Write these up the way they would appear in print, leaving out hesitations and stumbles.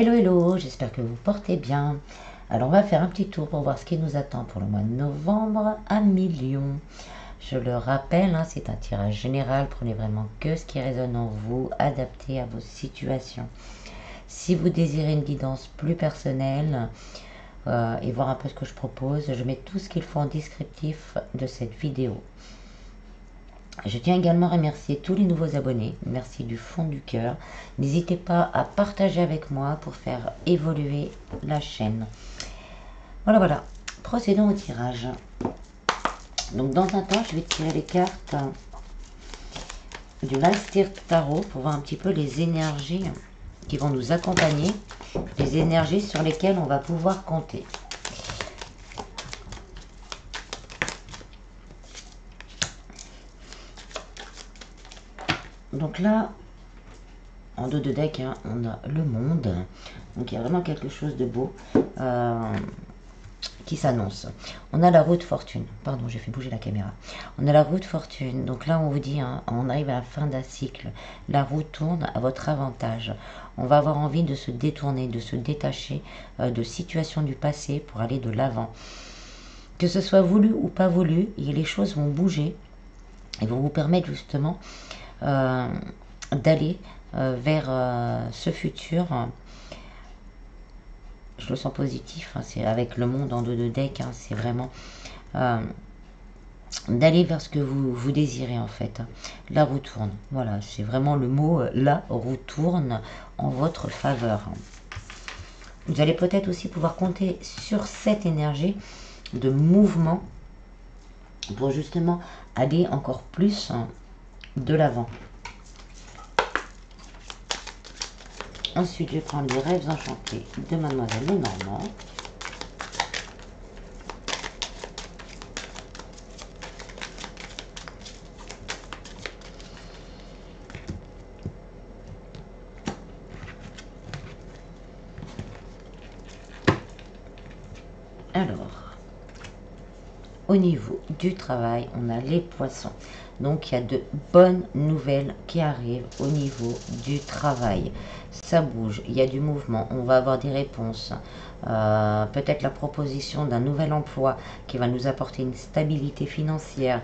Hello hello, j'espère que vous portez bien. Alors on va faire un petit tour pour voir ce qui nous attend pour le mois de novembre à Million. Je le rappelle, hein, c'est un tirage général, prenez vraiment que ce qui résonne en vous, adapté à vos situations. Si vous désirez une guidance plus personnelle et voir un peu ce que je propose, je mets tout ce qu'il faut en descriptif de cette vidéo. Je tiens également à remercier tous les nouveaux abonnés, merci du fond du cœur. N'hésitez pas à partager avec moi pour faire évoluer la chaîne. Voilà, procédons au tirage. Donc dans un temps, je vais tirer les cartes du Lifesteer Tarot pour voir un petit peu les énergies qui vont nous accompagner, les énergies sur lesquelles on va pouvoir compter. Donc là, en dos de deck, hein, on a le monde. Donc il y a vraiment quelque chose de beau qui s'annonce. On a la roue de fortune. Pardon, j'ai fait bouger la caméra. On a la roue de fortune. Donc là, on vous dit, hein, on arrive à la fin d'un cycle. La roue tourne à votre avantage. On va avoir envie de se détourner, de se détacher de situations du passé pour aller de l'avant. Que ce soit voulu ou pas voulu, les choses vont bouger et vont vous permettre justement d'aller vers ce futur. Je le sens positif, hein, c'est avec le monde en dos de deck, hein, c'est vraiment d'aller vers ce que vous désirez en fait. La roue tourne, voilà, c'est vraiment le mot, la roue tourne en votre faveur. Vous allez peut-être aussi pouvoir compter sur cette énergie de mouvement pour justement aller encore plus de l'avant. Ensuite, je vais prendre les rêves enchantés de Mademoiselle Lenormand. Alors, au niveau du travail, on a les poissons. Donc, il y a de bonnes nouvelles qui arrivent au niveau du travail. Ça bouge, il y a du mouvement, on va avoir des réponses. Peut-être la proposition d'un nouvel emploi qui va nous apporter une stabilité financière.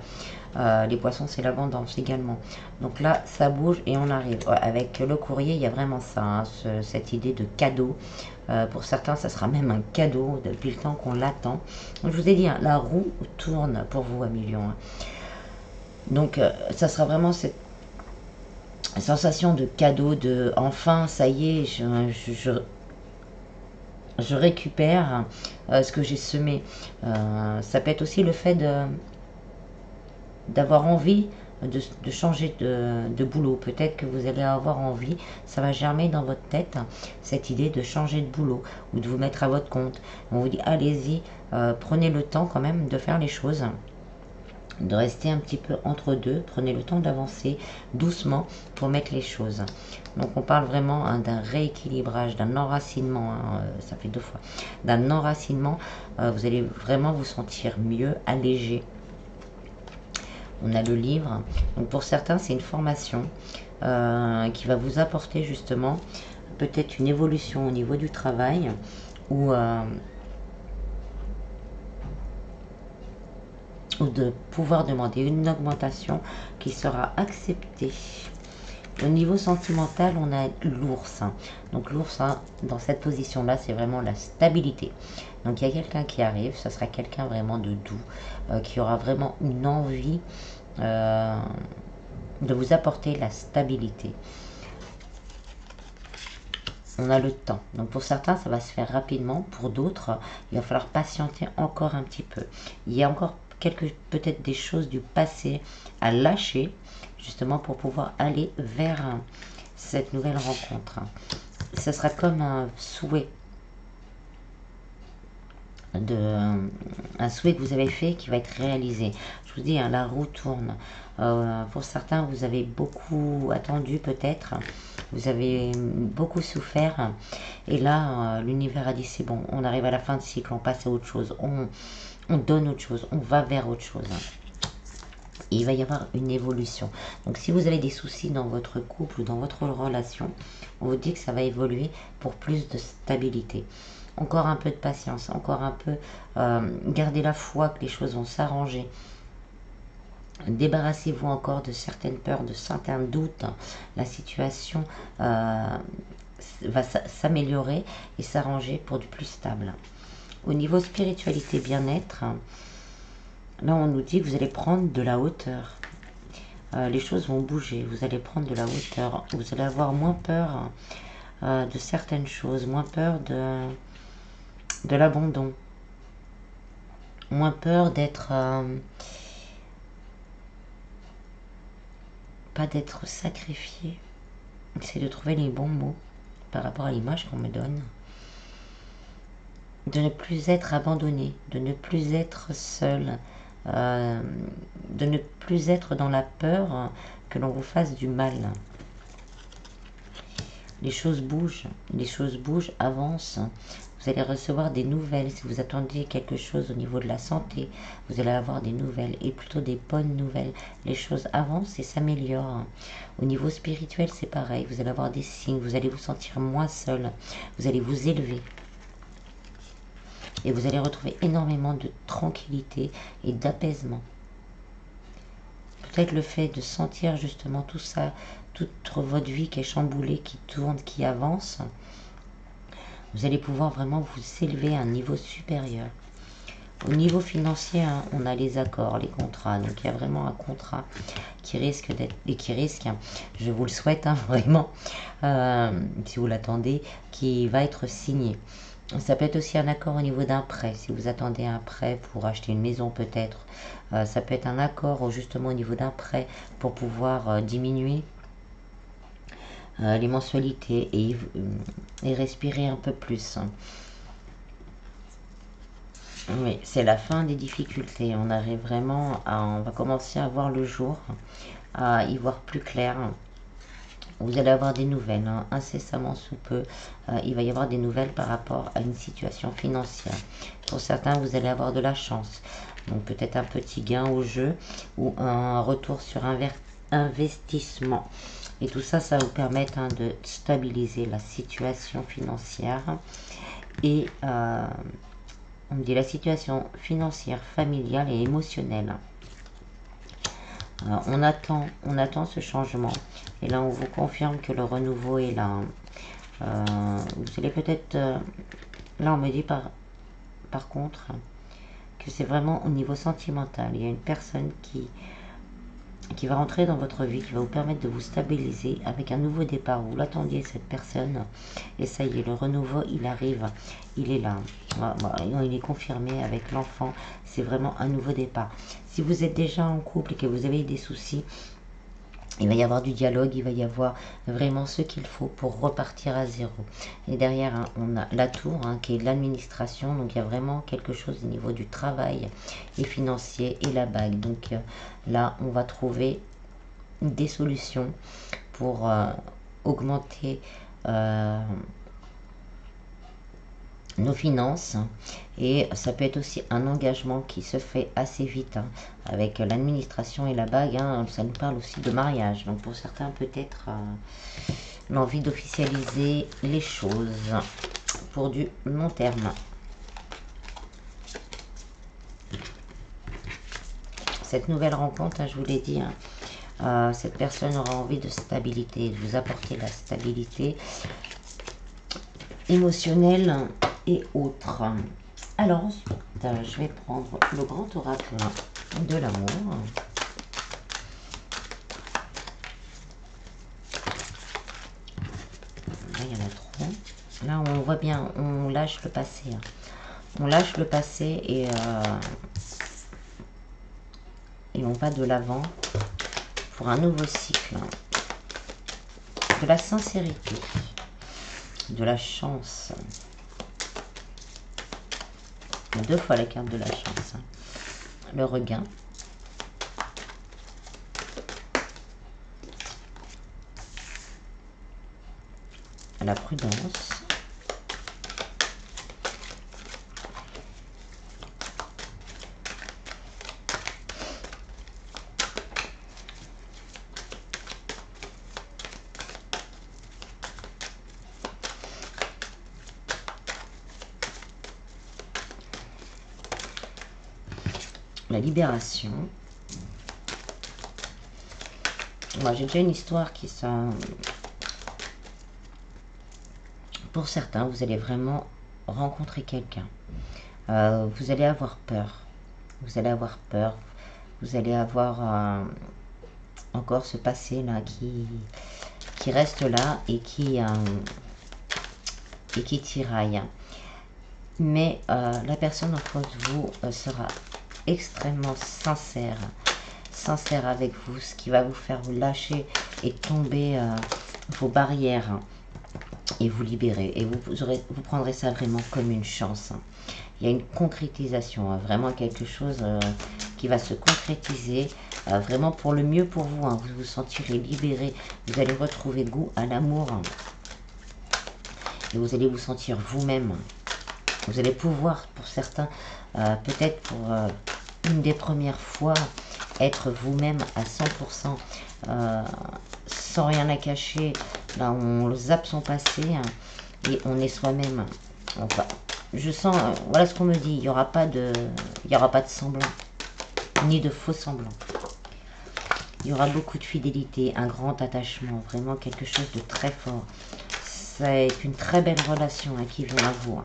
Les poissons, c'est l'abondance également. Donc là, ça bouge et on arrive. Avec le courrier, il y a vraiment ça, hein, cette idée de cadeau. Pour certains, ça sera même un cadeau depuis le temps qu'on l'attend. Je vous ai dit, hein, la roue tourne pour vous à Million. Hein. Donc, ça sera vraiment cette sensation de cadeau, de enfin, ça y est, je récupère ce que j'ai semé. Ça peut être aussi le fait d'avoir envie de changer de boulot. Peut-être que vous allez avoir envie, ça va germer dans votre tête, cette idée de changer de boulot ou de vous mettre à votre compte. On vous dit, allez-y, prenez le temps quand même de faire les choses, de rester un petit peu entre deux, prenez le temps d'avancer doucement pour mettre les choses. Donc on parle vraiment hein, d'un rééquilibrage, d'un enracinement, hein, ça fait 2 fois, d'un enracinement, vous allez vraiment vous sentir mieux, allégé. On a le livre, donc pour certains c'est une formation qui va vous apporter justement peut-être une évolution au niveau du travail ou de pouvoir demander une augmentation qui sera acceptée. Au niveau sentimental, on a l'ours. Donc l'ours, hein, dans cette position-là, c'est vraiment la stabilité. Donc il y a quelqu'un qui arrive, ça sera quelqu'un vraiment de doux, qui aura vraiment une envie de vous apporter la stabilité. On a le temps. Donc pour certains, ça va se faire rapidement. Pour d'autres, il va falloir patienter encore un petit peu. Il y a encore peut-être des choses du passé à lâcher, justement pour pouvoir aller vers cette nouvelle rencontre. Ce sera comme un souhait. Un souhait que vous avez fait qui va être réalisé. Je vous dis, hein, la roue tourne. Pour certains, vous avez beaucoup attendu peut-être. Vous avez beaucoup souffert. Et là, l'univers a dit, c'est bon, on arrive à la fin de cycle, on passe à autre chose. On donne autre chose, on va vers autre chose. Et il va y avoir une évolution. Donc si vous avez des soucis dans votre couple ou dans votre relation, on vous dit que ça va évoluer pour plus de stabilité. Encore un peu de patience, encore un peu, gardez la foi que les choses vont s'arranger. Débarrassez-vous encore de certaines peurs, de certains doutes. La situation va s'améliorer et s'arranger pour du plus stable. Au niveau spiritualité, bien-être, là on nous dit que vous allez prendre de la hauteur. Les choses vont bouger, vous allez prendre de la hauteur, vous allez avoir moins peur de certaines choses, moins peur de l'abandon, moins peur d'être... pas d'être sacrifié. C'est de trouver les bons mots par rapport à l'image qu'on me donne. De ne plus être abandonné, de ne plus être seul, de ne plus être dans la peur que l'on vous fasse du mal. Les choses bougent, avancent. Vous allez recevoir des nouvelles. Si vous attendiez quelque chose au niveau de la santé, vous allez avoir des nouvelles, et plutôt des bonnes nouvelles. Les choses avancent et s'améliorent. Au niveau spirituel, c'est pareil. Vous allez avoir des signes, vous allez vous sentir moins seul, vous allez vous élever. Et vous allez retrouver énormément de tranquillité et d'apaisement. Peut-être le fait de sentir justement tout ça, toute votre vie qui est chamboulée, qui tourne, qui avance, vous allez pouvoir vraiment vous élever à un niveau supérieur. Au niveau financier, hein, on a les accords, les contrats. Donc il y a vraiment un contrat qui risque d'être, et qui risque, hein, je vous le souhaite hein, vraiment, si vous l'attendez, qui va être signé. Ça peut être aussi un accord au niveau d'un prêt, si vous attendez un prêt pour acheter une maison peut-être. Ça peut être un accord justement au niveau d'un prêt pour pouvoir diminuer les mensualités et respirer un peu plus. Oui, c'est la fin des difficultés. On arrive vraiment on va commencer à voir le jour, à y voir plus clair. Vous allez avoir des nouvelles, hein, incessamment sous peu. Il va y avoir des nouvelles par rapport à une situation financière. Pour certains, vous allez avoir de la chance. Donc peut-être un petit gain au jeu ou un retour sur investissement. Et tout ça, ça va vous permettre hein, de stabiliser la situation financière. Et on dit la situation financière, familiale et émotionnelle. On attend ce changement. Et là, on vous confirme que le renouveau est là. Vous allez peut-être... là, on me dit par contre que c'est vraiment au niveau sentimental. Il y a une personne qui va rentrer dans votre vie, qui va vous permettre de vous stabiliser avec un nouveau départ. Vous l'attendiez, cette personne, et ça y est, le renouveau, il arrive, il est là. Il est confirmé avec l'enfant, c'est vraiment un nouveau départ. Si vous êtes déjà en couple et que vous avez des soucis, il va y avoir du dialogue, il va y avoir vraiment ce qu'il faut pour repartir à zéro. Et derrière, hein, on a la tour hein, qui est de l'administration. Donc il y a vraiment quelque chose au niveau du travail et financier et la bague. Donc là, on va trouver des solutions pour augmenter nos finances, et ça peut être aussi un engagement qui se fait assez vite hein, avec l'administration et la bague hein, ça nous parle aussi de mariage, donc pour certains peut-être l'envie d'officialiser les choses pour du long terme. Cette nouvelle rencontre, hein, je vous l'ai dit, hein, cette personne aura envie de stabilité, de vous apporter la stabilité émotionnelle et autres. Alors ensuite, je vais prendre le grand oracle de l'amour. Là, il y en a trop. Là, on voit bien, on lâche le passé. Hein. On lâche le passé et on va de l'avant pour un nouveau cycle. De la sincérité, de la chance. 2 fois la carte de la chance. Hein. Le regain. La prudence. la libération. Moi, j'ai déjà une histoire qui sont... Pour certains, vous allez vraiment rencontrer quelqu'un. Vous allez avoir peur. Vous allez avoir peur. Vous allez avoir encore ce passé-là qui reste là et qui tiraille. Mais la personne en face de vous sera extrêmement sincère avec vous, ce qui va vous faire vous lâcher et tomber vos barrières et vous libérer. Et vous prendrez ça vraiment comme une chance. Il y a une concrétisation, vraiment quelque chose qui va se concrétiser, vraiment pour le mieux pour vous. Vous vous sentirez libéré, vous allez retrouver goût à l'amour et vous allez vous sentir vous-même. Vous allez pouvoir, pour certains, peut-être pour une des premières fois, être vous-même à 100%, sans rien à cacher. Là, on zappe son passé et on est soi-même. Enfin, je sens, voilà ce qu'on me dit, il n'y aura pas de semblant, ni de faux semblant. Il y aura beaucoup de fidélité, un grand attachement, vraiment quelque chose de très fort. C'est une très belle relation qui vient à vous.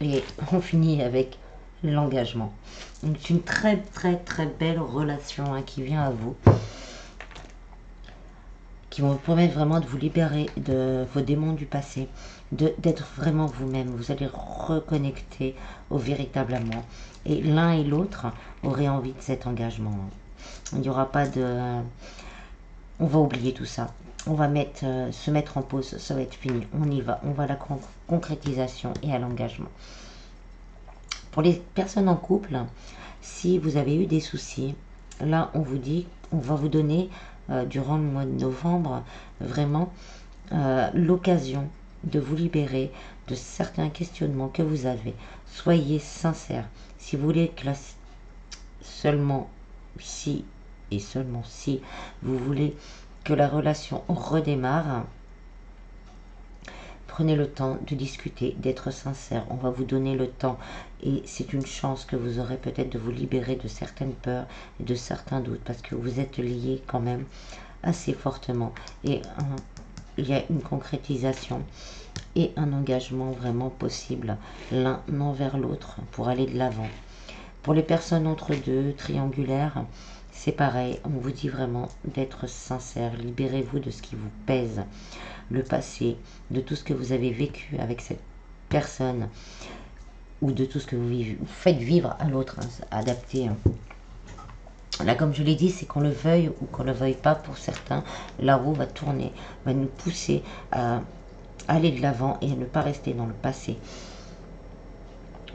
Et on finit avec l'engagement. Donc c'est une très belle relation qui vient à vous, qui vont vous permettre vraiment de vous libérer de vos démons du passé, d'être vraiment vous-même. Vous allez reconnecter au véritable amour. Et l'un et l'autre auraient envie de cet engagement. Il n'y aura pas de... On va oublier tout ça. On va se mettre en pause, ça va être fini. On y va, on va à la concrétisation et à l'engagement. Pour les personnes en couple, si vous avez eu des soucis, là on vous dit, on va vous donner durant le mois de novembre vraiment l'occasion de vous libérer de certains questionnements que vous avez. Soyez sincères. Si vous voulez que seulement si et seulement si vous voulez que la relation redémarre, prenez le temps de discuter, d'être sincère. On va vous donner le temps et c'est une chance que vous aurez peut-être de vous libérer de certaines peurs et de certains doutes parce que vous êtes liés quand même assez fortement et il y a une concrétisation et un engagement vraiment possible l'un envers l'autre pour aller de l'avant. Pour les personnes entre deux, triangulaires, c'est pareil, on vous dit vraiment d'être sincère, libérez-vous de ce qui vous pèse, le passé, de tout ce que vous avez vécu avec cette personne, ou de tout ce que vous faites vivre à l'autre, adapté. Là, comme je l'ai dit, c'est qu'on le veuille ou qu'on ne le veuille pas, pour certains, la roue va tourner, va nous pousser à aller de l'avant et à ne pas rester dans le passé.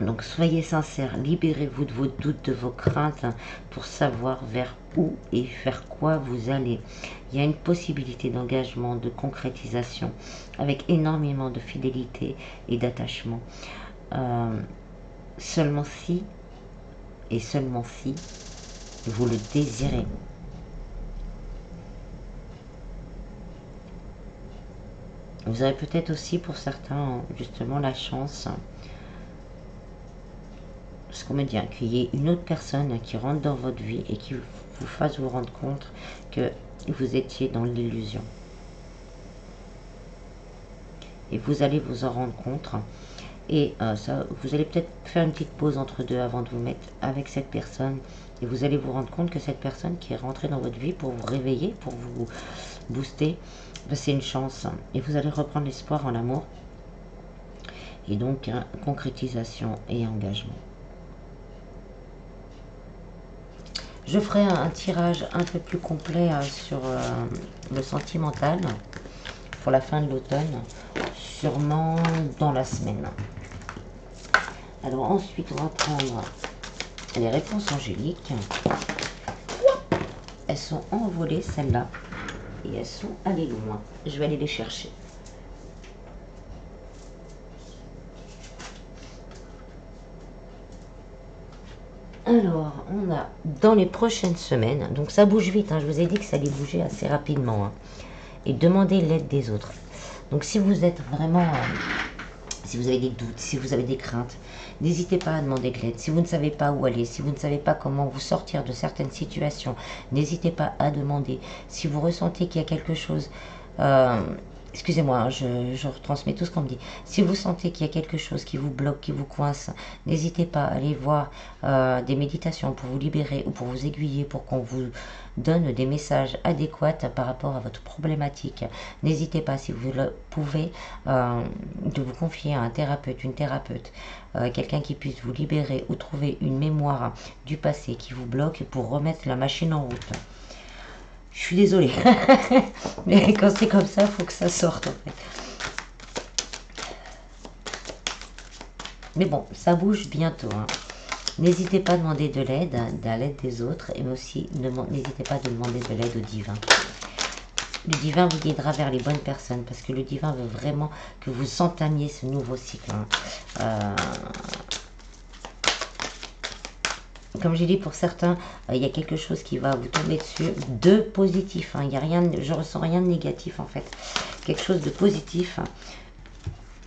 Donc soyez sincères, libérez-vous de vos doutes, de vos craintes pour savoir vers où et vers quoi vous allez. Il y a une possibilité d'engagement, de concrétisation avec énormément de fidélité et d'attachement. Seulement si et seulement si vous le désirez. Vous aurez peut-être aussi pour certains justement la chance, ce qu'on me dit, qu'il y ait une autre personne qui rentre dans votre vie et qui vous fasse vous rendre compte que vous étiez dans l'illusion. Et vous allez vous en rendre compte. Et ça, vous allez peut-être faire une petite pause entre deux avant de vous mettre avec cette personne. Et vous allez vous rendre compte que cette personne qui est rentrée dans votre vie pour vous réveiller, pour vous booster, c'est une chance. Et vous allez reprendre l'espoir en l'amour. Et donc, concrétisation et engagement. Je ferai un tirage un peu plus complet sur le sentimental pour la fin de l'automne, sûrement dans la semaine. Alors ensuite, on va prendre les réponses angéliques. Elles sont envolées, celles-là, et elles sont allées loin. Je vais aller les chercher. Alors, on a dans les prochaines semaines, donc ça bouge vite, je vous ai dit que ça allait bouger assez rapidement. et demandez l'aide des autres. Donc si vous êtes vraiment, si vous avez des doutes, si vous avez des craintes, n'hésitez pas à demander de l'aide. Si vous ne savez pas où aller, si vous ne savez pas comment vous sortir de certaines situations, n'hésitez pas à demander. Si vous ressentez qu'il y a quelque chose, excusez-moi, je retransmets tout ce qu'on me dit. Si vous sentez qu'il y a quelque chose qui vous bloque, qui vous coince, n'hésitez pas à aller voir des méditations pour vous libérer ou pour vous aiguiller, pour qu'on vous donne des messages adéquats par rapport à votre problématique. N'hésitez pas, si vous le pouvez, de vous confier à un thérapeute, une thérapeute, quelqu'un qui puisse vous libérer ou trouver une mémoire du passé qui vous bloque pour remettre la machine en route. Je suis désolée, mais quand c'est comme ça, il faut que ça sorte en fait. Mais bon, ça bouge bientôt. Hein. N'hésitez pas à demander de l'aide des autres, et aussi n'hésitez pas à demander de l'aide au divin. Le divin vous guidera vers les bonnes personnes, parce que le divin veut vraiment que vous entamiez ce nouveau cycle. Hein. Comme j'ai dit, pour certains, il y a quelque chose qui va vous tomber dessus de positif. Hein. Il y a rien, je ressens rien de négatif en fait. Quelque chose de positif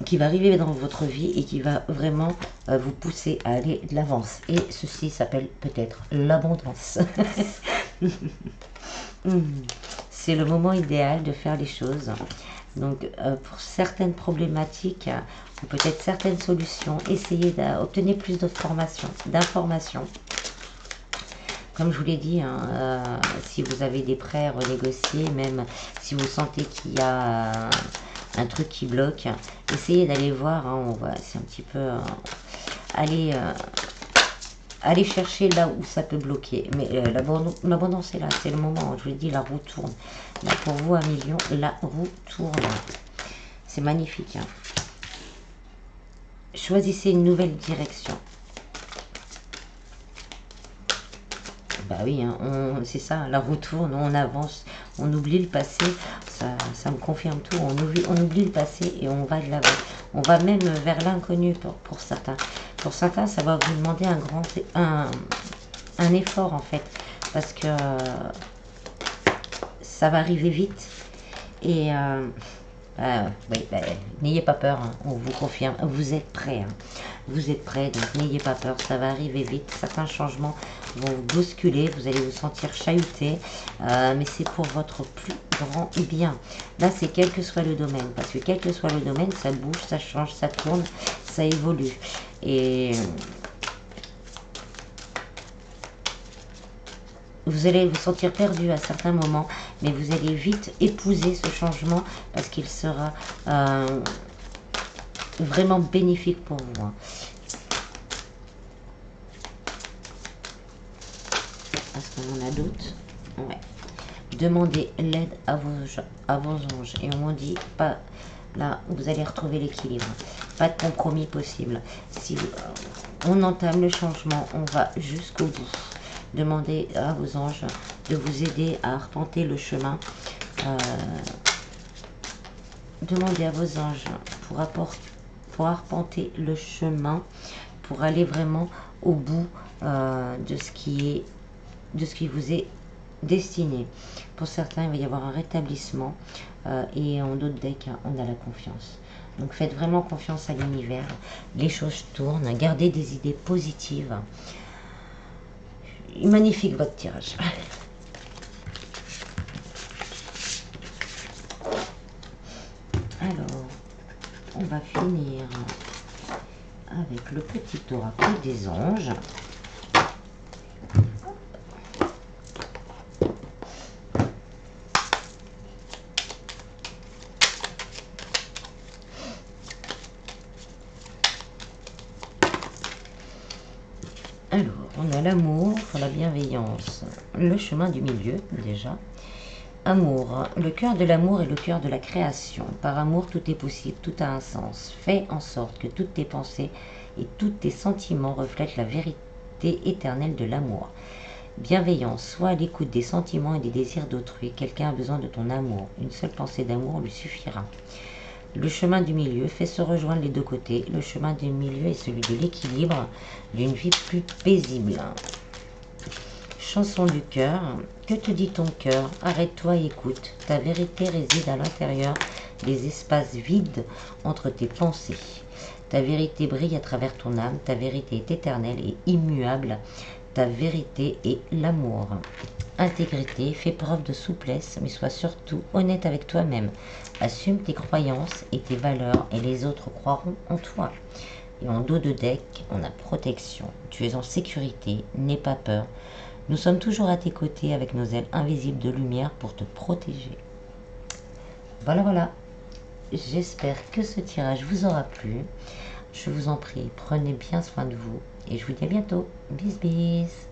qui va arriver dans votre vie et qui va vraiment vous pousser à aller de l'avant. Et ceci s'appelle peut-être l'abondance. C'est le moment idéal de faire les choses. Donc pour certaines problématiques ou peut-être certaines solutions, essayez d'obtenir plus d'informations. Comme je vous l'ai dit, hein, si vous avez des prêts à renégocier, même si vous sentez qu'il y a un truc qui bloque, essayez d'aller voir. Hein, c'est un petit peu aller chercher là où ça peut bloquer. Mais l'abondance est là, c'est le moment. Je vous l'ai dit, la roue tourne. Là, pour vous, 1 million, la roue tourne. C'est magnifique. Hein. Choisissez une nouvelle direction. Bah oui, hein, c'est ça, la roue tourne, on avance, on oublie le passé, ça me confirme tout, on oublie le passé et on va de l'avant. On va même vers l'inconnu pour certains. Pour certains, ça va vous demander un effort en fait, parce que ça va arriver vite et oui, n'ayez pas peur, hein, on vous confirme, vous êtes prêts. Hein. Vous êtes prêts, donc n'ayez pas peur, ça va arriver vite. Certains changements vont vous bousculer, vous allez vous sentir chahuté, mais c'est pour votre plus grand bien. Là, c'est quel que soit le domaine, parce que quel que soit le domaine, ça bouge, ça change, ça tourne, ça évolue. Et vous allez vous sentir perdu à certains moments, mais vous allez vite épouser ce changement parce qu'il sera vraiment bénéfique pour vous. Hein. Est-ce qu'on en a d'autres? Ouais. Demandez l'aide à vos anges. Et on m'en dit, pas là, vous allez retrouver l'équilibre. Pas de compromis possible. Si on entame le changement, on va jusqu'au bout. Demandez à vos anges de vous aider à arpenter le chemin. Demandez à vos anges pour arpenter le chemin, pour aller vraiment au bout de ce qui vous est destiné. Pour certains, il va y avoir un rétablissement et en d'autres decks, on a la confiance. Donc faites vraiment confiance à l'univers. Les choses tournent. Gardez des idées positives. Magnifique votre tirage. Alors, on va finir avec le petit oracle des anges. Alors, on a l'amour, la bienveillance, le chemin du milieu déjà. Amour, le cœur de l'amour est le cœur de la création. Par amour, tout est possible, tout a un sens. Fais en sorte que toutes tes pensées et tous tes sentiments reflètent la vérité éternelle de l'amour. Bienveillance, sois à l'écoute des sentiments et des désirs d'autrui. Quelqu'un a besoin de ton amour. Une seule pensée d'amour lui suffira. Le chemin du milieu fait se rejoindre les deux côtés. Le chemin du milieu est celui de l'équilibre, d'une vie plus paisible. Chanson du cœur. Que te dit ton cœur? Arrête-toi et écoute. Ta vérité réside à l'intérieur des espaces vides entre tes pensées. Ta vérité brille à travers ton âme. Ta vérité est éternelle et immuable. Ta vérité est l'amour. Intégrité, fais preuve de souplesse, mais sois surtout honnête avec toi-même. Assume tes croyances et tes valeurs et les autres croiront en toi. Et en dos de deck, on a protection. Tu es en sécurité, n'aie pas peur. Nous sommes toujours à tes côtés avec nos ailes invisibles de lumière pour te protéger. Voilà, voilà. J'espère que ce tirage vous aura plu. Je vous en prie, prenez bien soin de vous. Et je vous dis à bientôt. Bis, bis.